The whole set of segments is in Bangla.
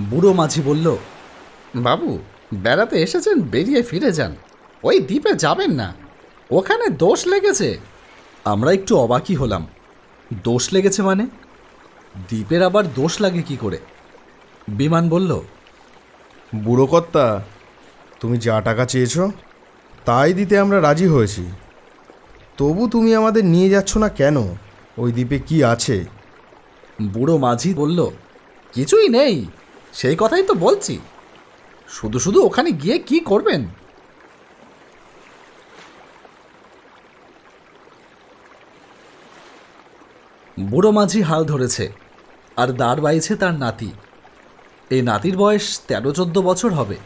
বুড়ো মাঝি বলল, বাবু, বেড়াতে এসেছেন, বেরিয়ে ফিরে যান, ওই দ্বীপে যাবেন না, ওখানে দোষ লেগেছে। আমরা একটু অবাকই হলাম। দোষ লেগেছে মানে? দ্বীপের আবার দোষ লাগে কি করে? বিমান বলল, বুড়ো কর্তা, তুমি যা টাকা চেয়েছ তাই দিতে আমরা রাজি হয়েছি। তবু তুমি আমাদের নিয়ে যাচ্ছ না কেন? ওই দ্বীপে কি আছে? বুড়ো মাঝি বলল, কিছুই নেই, সেই কথাই তো বলছি। শুধু শুধু ওখানে গিয়ে কি করবেন? বুড়ো মাঝি হাল ধরেছে আর দাঁড় বাইছে তার নাতি। এই নাতির বয়স 13-14 বছর হবে।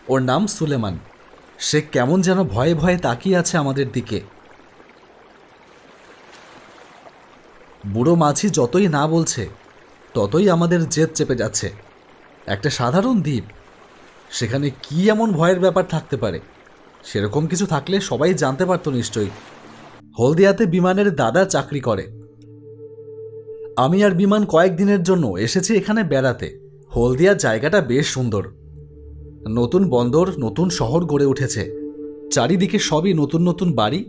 ওর নাম সুলেমান। সে কেমন যেন ভয়ে ভয়ে তাকিয়ে আছে আমাদের দিকে। বুড়ো মাঝি যতই না বলছে ততই আমাদের জেদ চেপে যাচ্ছে। একটা সাধারণ দ্বীপ, সেখানে কি এমন ভয়ের ব্যাপার থাকতে পারে? সেরকম কিছু থাকলে সবাই জানতে পারতো নিশ্চয়ই। হলদিয়াতে বিমানের দাদা চাকরি করে। আমি আর বিমান কয়েকদিনের জন্য এসেছি এখানে বেড়াতে। হলদিয়ার জায়গাটা বেশ সুন্দর। নতুন বন্দর, নতুন শহর গড়ে উঠেছে। চারিদিকে সবই নতুন নতুন বাড়ি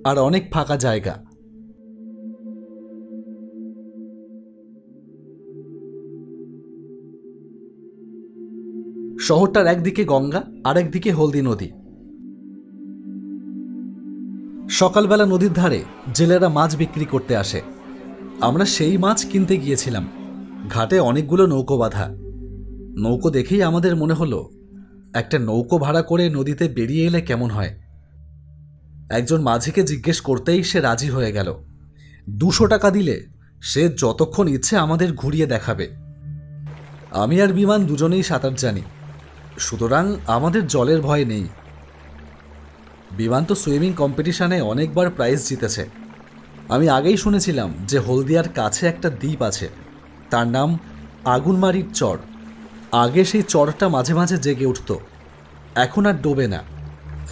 আর অনেক ফাঁকা জায়গা। শহরটার একদিকে গঙ্গা আর একদিকে হলদি নদী। সকালবেলা নদীর ধারে জেলেরা মাছ বিক্রি করতে আসে। আমরা সেই মাছ কিনতে গিয়েছিলাম। ঘাটে অনেকগুলো নৌকো বাঁধা। নৌকো দেখেই আমাদের মনে হলো একটা নৌকো ভাড়া করে নদীতে বেরিয়ে এলে কেমন হয়। একজন মাঝিকে জিজ্ঞেস করতেই সে রাজি হয়ে গেল। 200 টাকা দিলে সে যতক্ষণ ইচ্ছে আমাদের ঘুরিয়ে দেখাবে। আমি আর বিমান দুজনেই সাঁতার জানি, সুতরাং আমাদের জলের ভয় নেই। বিমান তো সুইমিং কম্পিটিশনে অনেকবার প্রাইজ জিতেছে। আমি আগেই শুনেছিলাম যে হলদিয়ার কাছে একটা দ্বীপ আছে, তার নাম আগুনমারির চর। আগে সেই চরটা মাঝে মাঝে জেগে উঠত, এখন আর ডোবে না।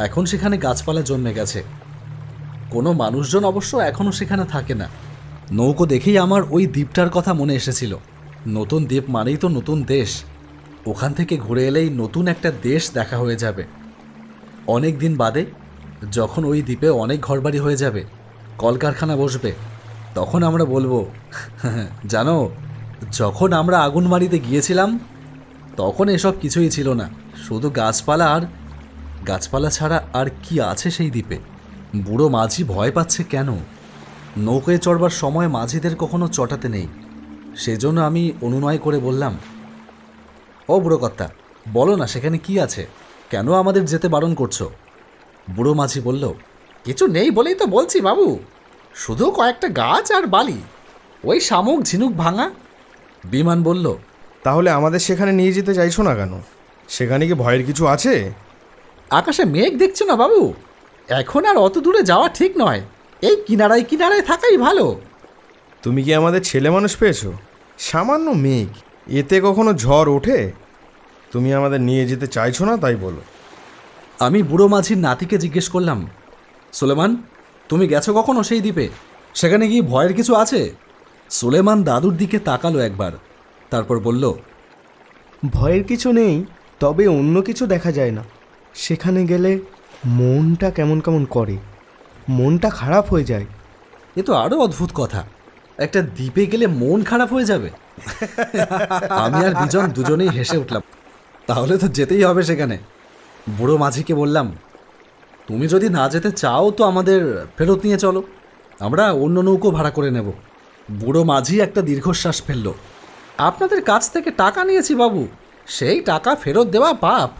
এখন সেখানে গাছপালা জন্মে গেছে। কোনো মানুষজন অবশ্য এখনও সেখানে থাকে না। নৌকো দেখেই আমার ওই দ্বীপটার কথা মনে এসেছিল। নতুন দ্বীপ মানেই তো নতুন দেশ। ওখান থেকে ঘুরে এলেই নতুন একটা দেশ দেখা হয়ে যাবে। অনেক দিন বাদে যখন ওই দ্বীপে অনেক ঘরবাড়ি হয়ে যাবে, কলকারখানা বসবে, তখন আমরা বলবো, জানো, যখন আমরা আগুনমারিতে গিয়েছিলাম তখন এসব কিছুই ছিল না, শুধু গাছপালা, আর গাছপালা ছাড়া আর কি আছে সেই দ্বীপে? বুড়ো মাঝি ভয় পাচ্ছে কেন? নৌকায় চড়বার সময় মাঝিদের কখনো চটাতে নেই। সেজন্য আমি অনুনয় করে বললাম, ও বুড়ো কর্তা, বলো না সেখানে কি আছে, কেন আমাদের যেতে বারণ করছো? বুড়ো মাঝি বলল, কিছু নেই বলেই তো বলছি বাবু, শুধু কয়েকটা গাছ আর বালি, ওই শামুক ঝিনুক ভাঙা। বিমান বলল, তাহলে আমাদের সেখানে নিয়ে যেতে চাইছো না কেন? সেখানে কি ভয়ের কিছু আছে? আকাশে মেঘ দেখছো না বাবু, এখন আর অত দূরে যাওয়া ঠিক নয়, এই কিনারায় কিনারায় থাকাই ভালো। তুমি কি আমাদের ছেলে মানুষ পেয়েছো? সামান্য মেঘ, এতে কখনো ঝড় ওঠে? তুমি আমাদের নিয়ে যেতে চাইছো না তাই বলো। আমি বুড়ো মাঝির নাতিকে জিজ্ঞেস করলাম, সুলেমান, তুমি গেছো কখনো সেই দ্বীপে? সেখানে কি ভয়ের কিছু আছে? সুলেমান দাদুর দিকে তাকালো একবার, তারপর বলল, ভয়ের কিছু নেই, তবে অন্য কিছু দেখা যায় না। সেখানে গেলে মনটা কেমন কেমন করে, মনটা খারাপ হয়ে যায়। এ তো আরও অদ্ভুত কথা, একটা দ্বীপে গেলে মন খারাপ হয়ে যাবে? আমি আর বিজন দুজনেই হেসে উঠলাম। তাহলে তো যেতেই হবে সেখানে। বুড়ো মাঝিকে বললাম, তুমি যদি না যেতে চাও তো আমাদের ফেরত নিয়ে চলো, আমরা অন্য নৌকো ভাড়া করে নেব। বুড়ো মাঝি একটা দীর্ঘশ্বাস ফেলল। আপনাদের কাছ থেকে টাকা নিয়েছি বাবু, সেই টাকা ফেরত দেওয়া পাপ।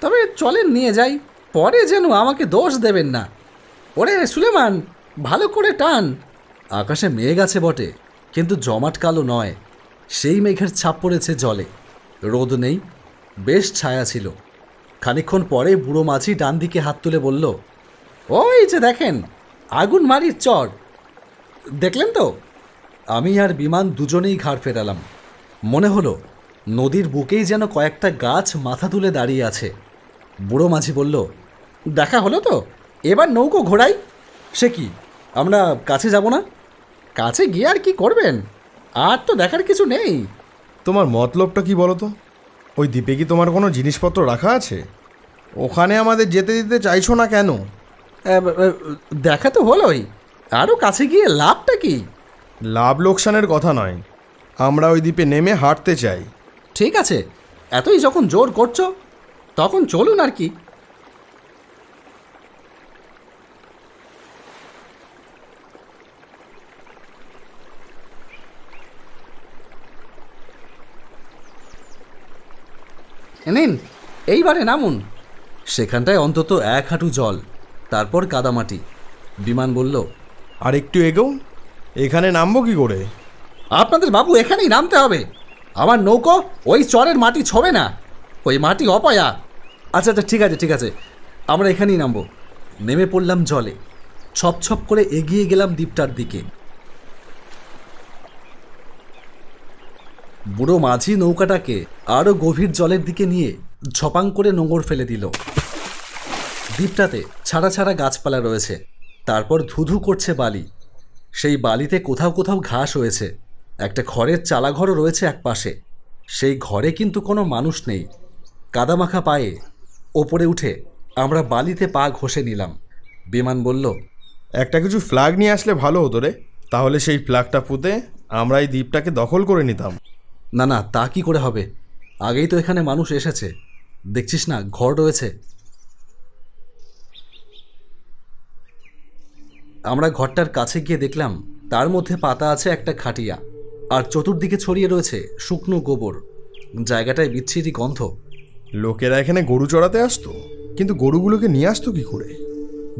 তবে চলেন নিয়ে যাই, পরে যেন আমাকে দোষ দেবেন না। ওরে সুলেমান, ভালো করে টান। আকাশে মেঘ আছে বটে, কিন্তু জমাট কালো নয়। সেই মেঘের ছাপ পড়েছে জলে। রোদ নেই, বেশ ছায়া ছিল। খানিকক্ষণ পরে বুড়ো মাঝি ডান দিকে হাত তুলে বলল, ওই যে দেখেন, আগুনমারির চর, দেখলেন তো? আমি আর বিমান দুজনেই ঘাড় ফেরালাম। মনে হলো নদীর বুকেই যেন কয়েকটা গাছ মাথা তুলে দাঁড়িয়ে আছে। বুড়ো মাঝি বলল, দেখা হলো তো, এবার নৌকো ঘোরাই। সে কি, আমরা কাছে যাব না? কাছে গিয়ে আর কি করবেন? আর তো দেখার কিছু নেই। তোমার মতলবটা কি বলো তো? ওই দ্বীপে কি তোমার কোনো জিনিসপত্র রাখা আছে? ওখানে আমাদের যেতে দিতে চাইছো না কেন? দেখা তো হলোই, আরও কাছে গিয়ে লাভটা কি? লাভ লোকসানের কথা নয়, আমরা ওই দ্বীপে নেমে হাঁটতে চাই। ঠিক আছে, এতই যখন জোর করছো তখন চলুন আর কি। নিন, এইবারে নামুন। সেখানটায় অন্তত 1 হাঁটু জল, তারপর কাদামাটি। বিমান বলল, আর একটু এগোও। এখানে নামবো কি করে? আপনাদের বাবু এখানেই নামতে হবে। আমার নৌকো ওই চরের মাটি ছোবে না, ওই মাটি অপয়া। আচ্ছা আচ্ছা, ঠিক আছে ঠিক আছে, আমরা এখানেই নামবো। নেমে পড়লাম জলে, ছপ ছপ করে এগিয়ে গেলাম দ্বীপটার দিকে। বুড়ো মাঝি নৌকাটাকে আরও গভীর জলের দিকে নিয়ে ঝপাং করে নোঙর ফেলে দিল। দ্বীপটাতে ছাড়া ছাড়া গাছপালা রয়েছে, তারপর ধুধু করছে বালি। সেই বালিতে কোথাও কোথাও ঘাস হয়েছে। একটা খড়ের চালাঘরও রয়েছে এক পাশে। সেই ঘরে কিন্তু কোনো মানুষ নেই। কাদামাখা পায়ে ওপরে উঠে আমরা বালিতে পা ঘষে নিলাম। বিমান বলল, একটা কিছু ফ্ল্যাগ নিয়ে আসলে ভালো হতো রে, তাহলে সেই ফ্ল্যাগটা পুঁতে আমরা এই দ্বীপটাকে দখল করে নিতাম। না না, তা কি করে হবে? আগেই তো এখানে মানুষ এসেছে, দেখছিস না ঘর রয়েছে। আমরা ঘরটার কাছে গিয়ে দেখলাম তার মধ্যে পাতা আছে একটা খাটিয়া, আর চতুর্দিকে ছড়িয়ে রয়েছে শুকনো গোবর। জায়গাটায় বিচ্ছিরি গন্ধ। লোকেরা এখানে গরু চড়াতে আসতো, কিন্তু গরুগুলোকে নিয়ে আসতো কি করে?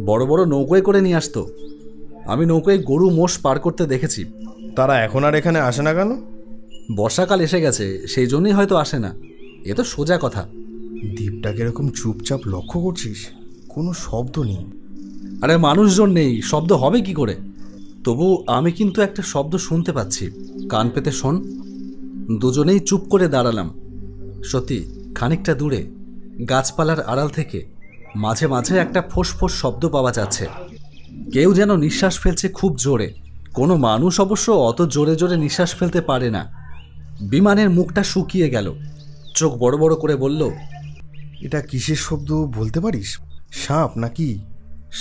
বড় বড় নৌকোয় করে নিয়ে আসতো। আমি নৌকোয় গরু মোষ পার করতে দেখেছি। তারা এখন আর এখানে আসে না কেন? বর্ষাকাল এসে গেছে, সেই জন্যই হয়তো আসে না। এ তো সোজা কথা। দ্বীপটাকে এরকম চুপচাপ লক্ষ্য করছিস, কোনো শব্দ নেই। আরে মানুষজন নেই, শব্দ হবে কি করে? তবু আমি কিন্তু একটা শব্দ শুনতে পাচ্ছি। কান পেতে শোন। দুজনেই চুপ করে দাঁড়ালাম। সত্যি খানিকটা দূরে গাছপালার আড়াল থেকে মাঝে মাঝে একটা ফোঁস শব্দ পাওয়া যাচ্ছে। কেউ যেন নিঃশ্বাস ফেলছে খুব জোরে। কোনো মানুষ অবশ্য অত জোরে জোরে নিঃশ্বাস ফেলতে পারে না। বিমানের মুখটা শুকিয়ে গেল, চোখ বড় বড় করে বলল, এটা কিসের শব্দ বলতে পারিস? সাপ নাকি?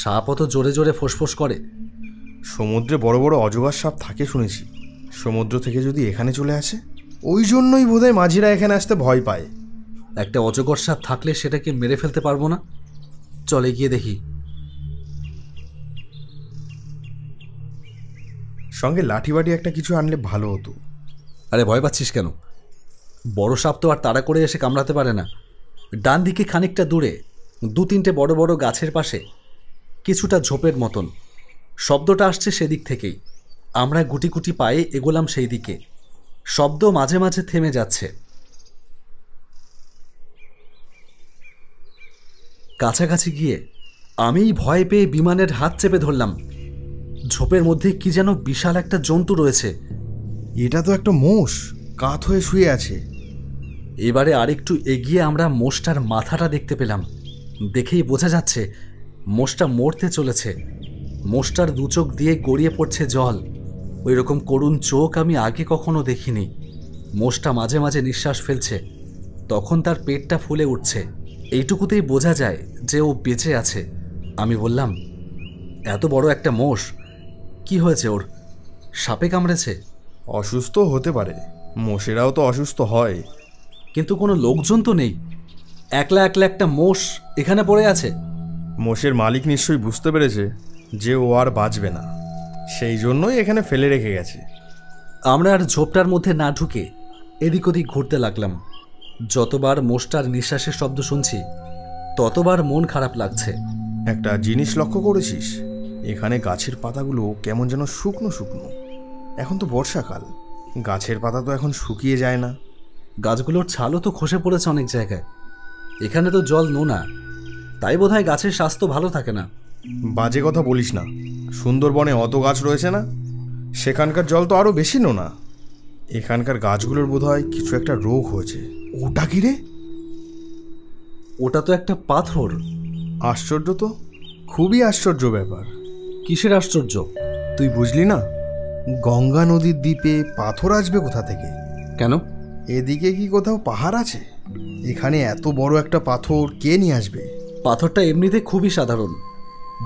সাপ অত জোরে জোরে ফোঁস করে? সমুদ্রে বড় বড় অজগর সাপ থাকে শুনেছি। সমুদ্র থেকে যদি এখানে চলে আসে, ওই জন্যই বোধহয় মাঝিরা এখানে আসতে ভয় পায়। একটা অজগর সাপ থাকলে সেটাকে মেরে ফেলতে পারবো না? চলে গিয়ে দেখি। সঙ্গে লাঠি বাটি একটা কিছু আনলে ভালো হতো। আরে ভয় পাচ্ছিস কেন? বড় সাপ তো আর তাড়া করে এসে কামড়াতে পারে না। ডান দিকে খানিকটা দূরে 2-3টে বড় বড় গাছের পাশে কিছুটা ঝোপের মতন। শব্দটা আসছে সেদিক থেকেই। আমরা গুটি গুটি পায়ে এগোলাম সেই দিকে। শব্দ মাঝে মাঝে থেমে যাচ্ছে। কাছাকাছি গিয়ে আমি ভয় পেয়ে বিমানের হাত চেপে ধরলাম। ঝোপের মধ্যে কি যেন বিশাল একটা জন্তু রয়েছে। এটা তো একটা মোষ, কাত হয়ে শুয়ে আছে। এবারে আরেকটু এগিয়ে আমরা মোষটার মাথাটা দেখতে পেলাম। দেখেই বোঝা যাচ্ছে মোষটা মরতে চলেছে। মোষটার 2 চোখ দিয়ে গড়িয়ে পড়ছে জল। ওই রকম করুণ চোখ আমি আগে কখনো দেখিনি। মোষটা মাঝে মাঝে নিঃশ্বাস ফেলছে, তখন তার পেটটা ফুলে উঠছে। এইটুকুতেই বোঝা যায় যে ও বেঁচে আছে। আমি বললাম, এত বড় একটা মোষ, কি হয়েছে ওর? সাপে কামড়েছে? অসুস্থ হতে পারে, মোষেরাও তো অসুস্থ হয়। কিন্তু কোনো লোকজন তো নেই। একলা একলা একটা মোষ এখানে পড়ে আছে। মোষের মালিক নিশ্চয়ই বুঝতে পেরেছে যে ও আর বাঁচবে না, সেই জন্যই এখানে ফেলে রেখে গেছে। আমরা আর ঝোপটার মধ্যে না ঢুকে এদিক ওদিক ঘুরতে লাগলাম। যতবার মোষটার নিঃশ্বাসের শব্দ শুনছি ততবার মন খারাপ লাগছে। একটা জিনিস লক্ষ্য করেছিস? এখানে গাছের পাতাগুলো কেমন যেন শুকনো শুকনো। এখন তো বর্ষাকাল, গাছের পাতা তো এখন শুকিয়ে যায় না। গাছগুলোর ছালও তো খসে পড়েছে অনেক জায়গায়। এখানে তো জল নোনা, তাই বোধহয় গাছের স্বাস্থ্য ভালো থাকে না। বাজে কথা বলিস না, সুন্দরবনে অত গাছ রয়েছে না? সেখানকার জল তো আরও বেশি নোনা। এখানকার গাছগুলোর বোধহয় কিছু একটা রোগ হয়েছে। ওটা কি রে? ওটা তো একটা পাথর। আশ্চর্য তো, খুবই আশ্চর্য ব্যাপার। কিসের আশ্চর্য? তুই বুঝলি না? গঙ্গা নদীর দ্বীপে পাথর আসবে কোথা থেকে? কেন? এদিকে কি কোথাও পাহাড় আছে? এখানে এত বড় একটা পাথর কে নিয়ে আসবে? পাথরটা এমনিতে খুবই সাধারণ।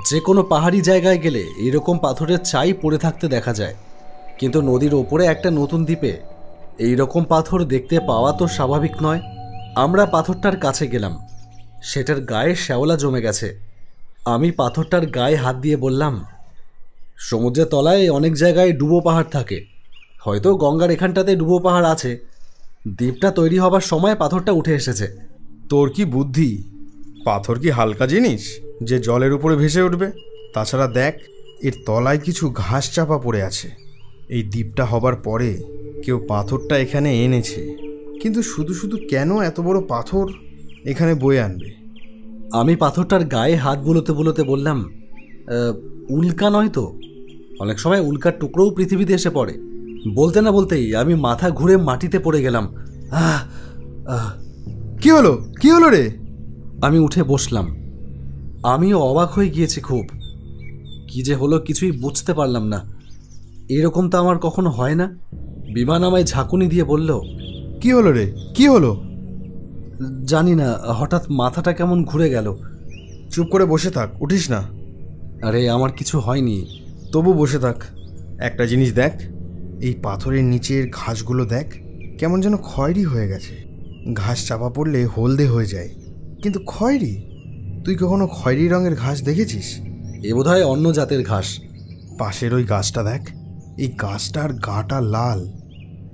যে কোনো পাহাড়ি জায়গায় গেলে এরকম পাথরের ছাই পড়ে থাকতে দেখা যায়, কিন্তু নদীর ওপরে একটা নতুন দ্বীপে এই রকম পাথর দেখতে পাওয়া তো স্বাভাবিক নয়। আমরা পাথরটার কাছে গেলাম। সেটার গায়ে শ্যাওলা জমে গেছে। আমি পাথরটার গায়ে হাত দিয়ে বললাম, সমুদ্রের তলায় অনেক জায়গায় ডুবো পাহাড় থাকে, হয়তো গঙ্গার এখানটাতে ডুবো পাহাড় আছে। দ্বীপটা তৈরি হবার সময় পাথরটা উঠে এসেছে। তোর কি বুদ্ধি! পাথর কি হালকা জিনিস যে জলের উপরে ভেসে উঠবে? তাছাড়া দেখ, এর তলায় কিছু ঘাস চাপা পড়ে আছে। এই দ্বীপটা হবার পরে কেউ পাথরটা এখানে এনেছে, কিন্তু শুধু শুধু কেন এত বড় পাথর এখানে বয়ে আনবে? আমি পাথরটার গায়ে হাত বুলোতে বুলোতে বললাম, উল্কা নয় তো? অনেক সময় উল্কার টুকরোও পৃথিবীতে এসে পড়ে। বলতে না বলতেই আমি মাথা ঘুরে মাটিতে পড়ে গেলাম। আহ আহ কি হলো? কি হলো রে? আমি উঠে বসলাম। আমিও অবাক হয়ে গিয়েছি খুব। কি যে হলো কিছুই বুঝতে পারলাম না। এরকম তো আমার কখনো হয় না। বিমান আমায় ঝাঁকুনি দিয়ে বলল, কি হলো রে? কি হলো? জানি না, হঠাৎ মাথাটা কেমন ঘুরে গেল। চুপ করে বসে থাক, উঠিস না। আরে আমার কিছু হয়নি। তবু বসে থাক। একটা জিনিস দেখ, এই পাথরের নিচের ঘাসগুলো দেখ, কেমন যেন খয়েরি হয়ে গেছে। ঘাস চাপা পড়লে হলদে হয়ে যায়, কিন্তু খয়েরি? তুই কখনো খয়েরি রঙের ঘাস দেখেছিস? এ বোধহয় অন্য জাতের ঘাস। পাশের ওই গাছটা দেখ, এই গাছটার গাটা লাল।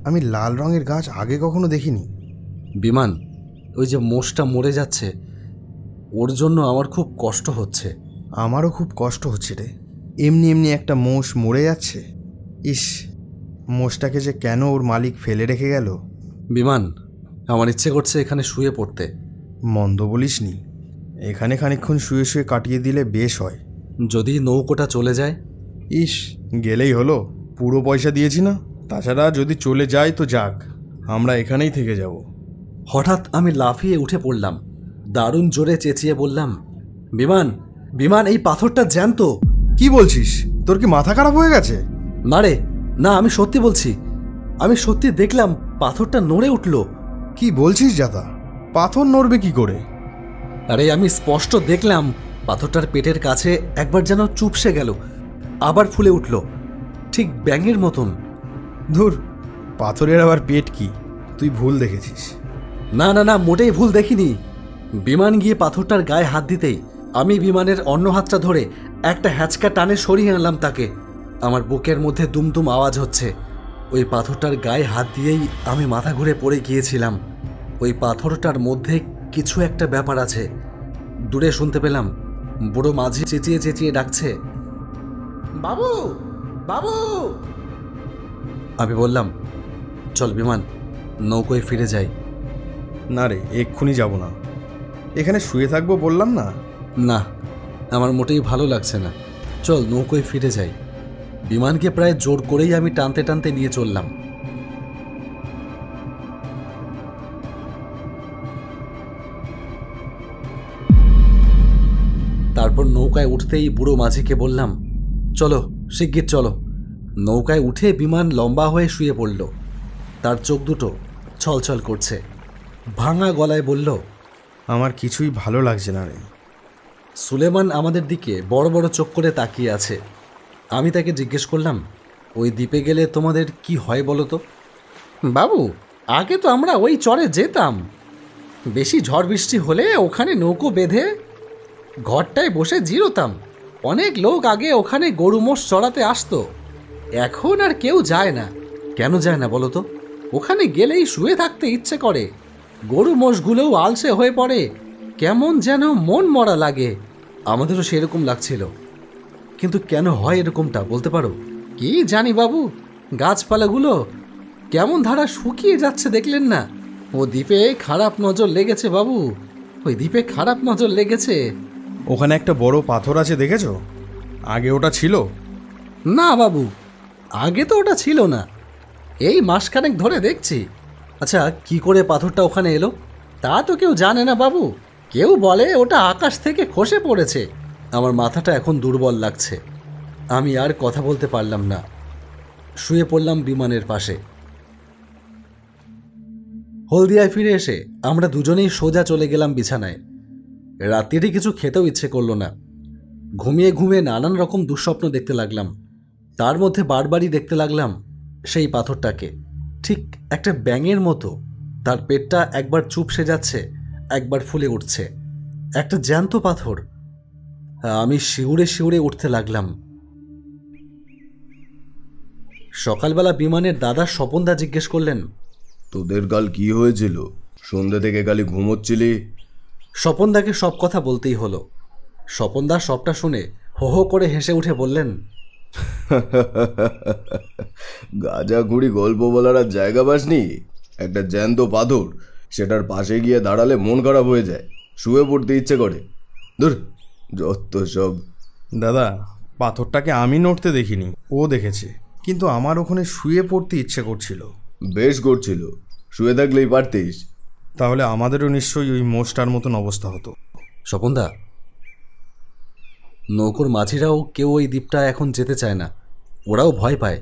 আমি লাল রঙের গাছ আগে কখনো দেখিনি। বিমান, ওই যে মোষটা মরে যাচ্ছে, ওর জন্য আমার খুব কষ্ট হচ্ছে। আমারও খুব কষ্ট হচ্ছে রে। এমনি এমনি একটা মোষ মরে যাচ্ছে। ইস, মোষটাকে যে কেন ওর মালিক ফেলে রেখে গেল। বিমান, আমার ইচ্ছে করছে এখানে শুয়ে পড়তে। মন্দ বলিসনি। এখানে খানিকক্ষণ শুয়ে শুয়ে কাটিয়ে দিলে বেশ হয়। যদি নৌকোটা চলে যায়? ইস, গেলেই হলো। পুরো পয়সা দিয়েছি না। তাছাড়া যদি চলে যায় তো যাক, আমরা এখানেই থেকে যাব। হঠাৎ আমি লাফিয়ে উঠে পড়লাম। দারুণ জোরে চেঁচিয়ে বললাম, বিমান, বিমান, এই পাথরটা জ্যান্ত। কি বলছিস? তোর কি মাথা খারাপ হয়ে গেছে? না রে, না, আমি সত্যি বলছি। আমি সত্যি দেখলাম পাথরটা নড়ে উঠল। কি বলছিস জাতা? পাথর নড়বে কি করে? আরে আমি স্পষ্ট দেখলাম পাথরটার পেটের কাছে একবার যেন চুপসে গেল, আবার ফুলে উঠল, ঠিক ব্যাঙের মতন। ধুর, পাথরের আবার পেট কি? তুই ভুল দেখেছিস। না না না, মোটেই ভুল দেখিনি। বিমান গিয়ে পাথরটার গায়ে হাত দিতেই আমি বিমানের অন্য হাতটা ধরে একটা হ্যাচকা টানে সরিয়ে আনলাম তাকে। আমার বুকের মধ্যে দুমদুম আওয়াজ হচ্ছে। ওই পাথরটার গায়ে হাত দিয়েই আমি মাথা ঘুরে পড়ে গিয়েছিলাম। ওই পাথরটার মধ্যে কিছু একটা ব্যাপার আছে। দূরে শুনতে পেলাম বুড়ো মাঝি চেঁচিয়ে চেঁচিয়ে ডাকছে, বাবু, বাবু। আমি বললাম, চল বিমান, নৌকোয় ফিরে যাই। না রে, এক্ষুনি যাব না। এখানে শুয়ে থাকবো বললাম না। না, আমার মোটেই ভালো লাগছে না। চল নৌকোয় ফিরে যাই। বিমানকে প্রায় জোর করেই আমি টানতে টানতে নিয়ে চললাম। তারপর নৌকায় উঠতেই বুড়ো মাঝিকে বললাম, চলো শিগগির চলো। নৌকায় উঠে বিমান লম্বা হয়ে শুয়ে পড়ল। তার চোখ দুটো ছলছল করছে। ভাঙা গলায় বলল, আমার কিছুই ভালো লাগছে না রে। সুলেমান আমাদের দিকে বড় বড় চোখ করে তাকিয়ে আছে। আমি তাকে জিজ্ঞেস করলাম, ওই দ্বীপে গেলে তোমাদের কি হয় বলো তো? বাবু, আগে তো আমরা ওই চরে যেতাম। বেশি ঝড় বৃষ্টি হলে ওখানে নৌকো বেঁধে ঘরটায় বসে জিরোতাম। অনেক লোক আগে ওখানে গরু মোষ চড়াতে আসতো। এখন আর কেউ যায় না। কেন যায় না বলো তো? ওখানে গেলেই শুয়ে থাকতে ইচ্ছে করে। গরু মোষগুলোও আলসে হয়ে পড়ে, কেমন যেন মন মরা লাগে। আমাদেরও সেরকম লাগছিল। কিন্তু কেন হয় এরকমটা বলতে পারো? কি জানি বাবু, গাছপালাগুলো কেমন ধারা শুকিয়ে যাচ্ছে দেখলেন না? ও দ্বীপে খারাপ নজর লেগেছে বাবু, ওই দ্বীপে খারাপ নজর লেগেছে। ওখানে একটা বড় পাথর আছে, দেখেছো? আগে ওটা ছিল? না বাবু, আগে তো ওটা ছিল না, এই মাসখানেক ধরে দেখছি। আচ্ছা, কি করে পাথরটা ওখানে এলো তা তো কেউ জানে না বাবু। কেউ বলে ওটা আকাশ থেকে খসে পড়েছে। আমার মাথাটা এখন দুর্বল লাগছে। আমি আর কথা বলতে পারলাম না। শুয়ে পড়লাম বিমানের পাশে। হলদিয়ায় ফিরে এসে আমরা দুজনেই সোজা চলে গেলাম বিছানায়। রাত্রিরে কিছু খেতেও ইচ্ছে করলো না। ঘুমিয়ে ঘুমিয়ে নানান রকম দুঃস্বপ্ন দেখতে লাগলাম। তার মধ্যে বারবারই দেখতে লাগলাম সেই পাথরটাকে, ঠিক একটা ব্যাঙের মতো। তার পেটটা একবার চুপসে যাচ্ছে, একবার ফুলে উঠছে। একটা জ্যান্ত পাথর। আমি শিউরে শিউরে উঠতে লাগলাম। সকালবেলা বিমানের দাদা স্বপনদা জিজ্ঞেস করলেন, তোদের কাল কি হয়েছিল? সন্ধ্যে থেকে খালি ঘুমোচ্ছিলি। স্বপনদাকে সব কথা বলতেই হলো। স্বপনদা সবটা শুনে হো হো করে হেসে উঠে বললেন, গাঁজাখুড়ি গল্প বলার আর জায়গা পাসনি? একটা জ্যান্ত পাথর, সেটার পাশে গিয়ে দাঁড়ালে মন খারাপ হয়ে যায়, শুয়ে পড়তে ইচ্ছে করে। ধুর, যত সব। দাদা, পাথরটাকে আমি নড়তে দেখিনি, ও দেখেছে। কিন্তু আমার ওখানে শুয়ে পড়তে ইচ্ছে করছিল। বেশ করছিল, শুয়ে থাকলেই পারতিস। তাহলে আমাদেরও নিশ্চয়ই ওই মোষটার মতন অবস্থা হতো। স্বপনদা, নৌকোর মাঝিরাও কেউ ওই দ্বীপটা এখন যেতে চায় না। ওরাও ভয় পায়।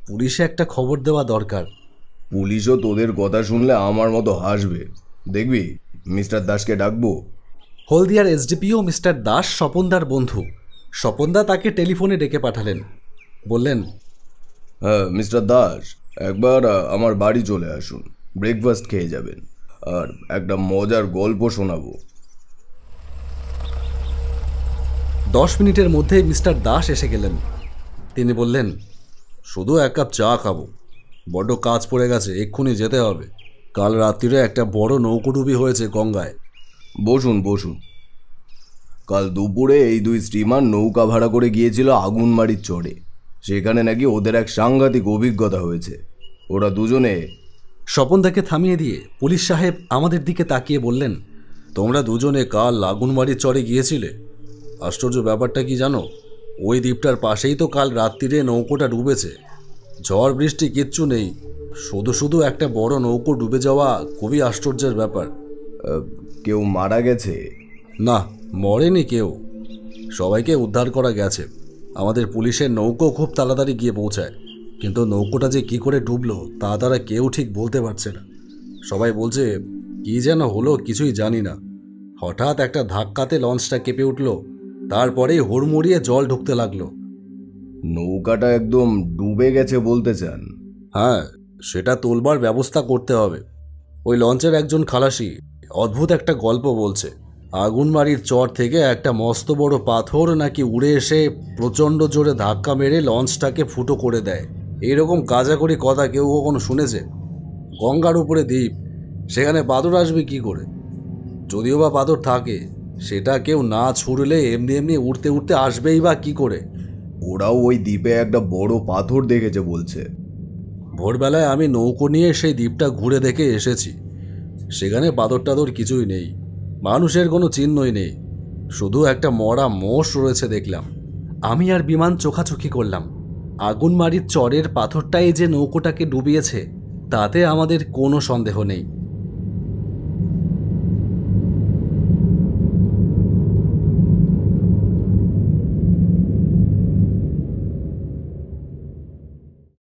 পুলিশে একটা খবর দেওয়া দরকার। পুলিশও তোদের কথা শুনলে আমার মতো হাসবে। দেখবি, মিস্টার দাসকে ডাকবো। হলদিয়ার এসডিপিও মিস্টার দাস স্বপনদার বন্ধু। স্বপনদা তাকে টেলিফোনে ডেকে পাঠালেন। বললেন, হ্যাঁ মিস্টার দাস, একবার আমার বাড়ি চলে আসুন, ব্রেকফাস্ট খেয়ে যাবেন, আর একটা মজার গল্প শোনাবো। 10 মিনিটের মধ্যে মিস্টার দাস এসে গেলেন। তিনি বললেন, শুধু 1 কাপ চা খাবো, বড্ড কাজ পড়ে গেছে, এক্ষুনি যেতে হবে। কাল রাত্রিরে একটা বড় নৌকোডুবি হয়েছে গঙ্গায়। বসুন বসুন। কাল দুপুরে এই দুই স্টিমার নৌকা ভাড়া করে গিয়েছিল আগুনমারির চরে। সেখানে নাকি ওদের এক সাংঘাতিক অভিজ্ঞতা হয়েছে। ওরা দুজনে। স্বপনদাকে থামিয়ে দিয়ে পুলিশ সাহেব আমাদের দিকে তাকিয়ে বললেন, তোমরা দুজনে কাল আগুনবাড়ির চরে গিয়েছিলে? আশ্চর্য ব্যাপারটা কি জানো? ওই দ্বীপটার পাশেই তো কাল রাত্রিরে নৌকোটা ডুবেছে। ঝড় বৃষ্টি কিচ্ছু নেই, শুধু শুধু একটা বড় নৌকো ডুবে যাওয়া খুবই আশ্চর্যের ব্যাপার। কেউ মারা গেছে? না, মরেনি কেউ। সবাইকে উদ্ধার করা গেছে। আমাদের পুলিশের নৌকো খুব তাড়াতাড়ি গিয়ে পৌঁছায়, কিন্তু নৌকোটা যে কি করে ডুবলো তা তারা কেউ ঠিক বলতে পারছে না। সবাই বলছে কি যেন হলো কিছুই জানি না। হঠাৎ একটা ধাক্কাতে লঞ্চটা কেঁপে উঠল, তারপরেই হুড়মুড়িয়ে জল ঢুকতে লাগলো। নৌকাটা একদম ডুবে গেছে বলতে চান? হ্যাঁ, সেটা তোলবার ব্যবস্থা করতে হবে। ওই লঞ্চের একজন খালাসি অদ্ভুত একটা গল্প বলছে। আগুনবাড়ির চর থেকে একটা মস্ত বড় পাথর নাকি উড়ে এসে প্রচণ্ড জোরে ধাক্কা মেরে লঞ্চটাকে ফুটো করে দেয়। এইরকম কাজাকরি কথা কেউ কখনো শুনেছে? গঙ্গার উপরে দ্বীপ, সেখানে পাথর আসবে কি করে? যদিও বা পাথর থাকে, সেটা কেউ না ছুড়লে এমনি এমনি উড়তে উড়তে আসবেই বা কি করে? ওরাও ওই দ্বীপে একটা বড় পাথর দেখেছে বলছে। ভোরবেলায় আমি নৌকো নিয়ে সেই দ্বীপটা ঘুরে দেখে এসেছি। সেখানে পাথর টাথর কিছুই নেই, মানুষের কোনো চিহ্নই নেই, শুধু একটা মরা মোষ রয়েছে দেখলাম। আমি আর বিমান চোখাচোখি করলাম। আগুনমারির চরের পাথরটাই যে নৌকোটাকে ডুবিয়েছে তাতে আমাদের কোনো সন্দেহ নেই।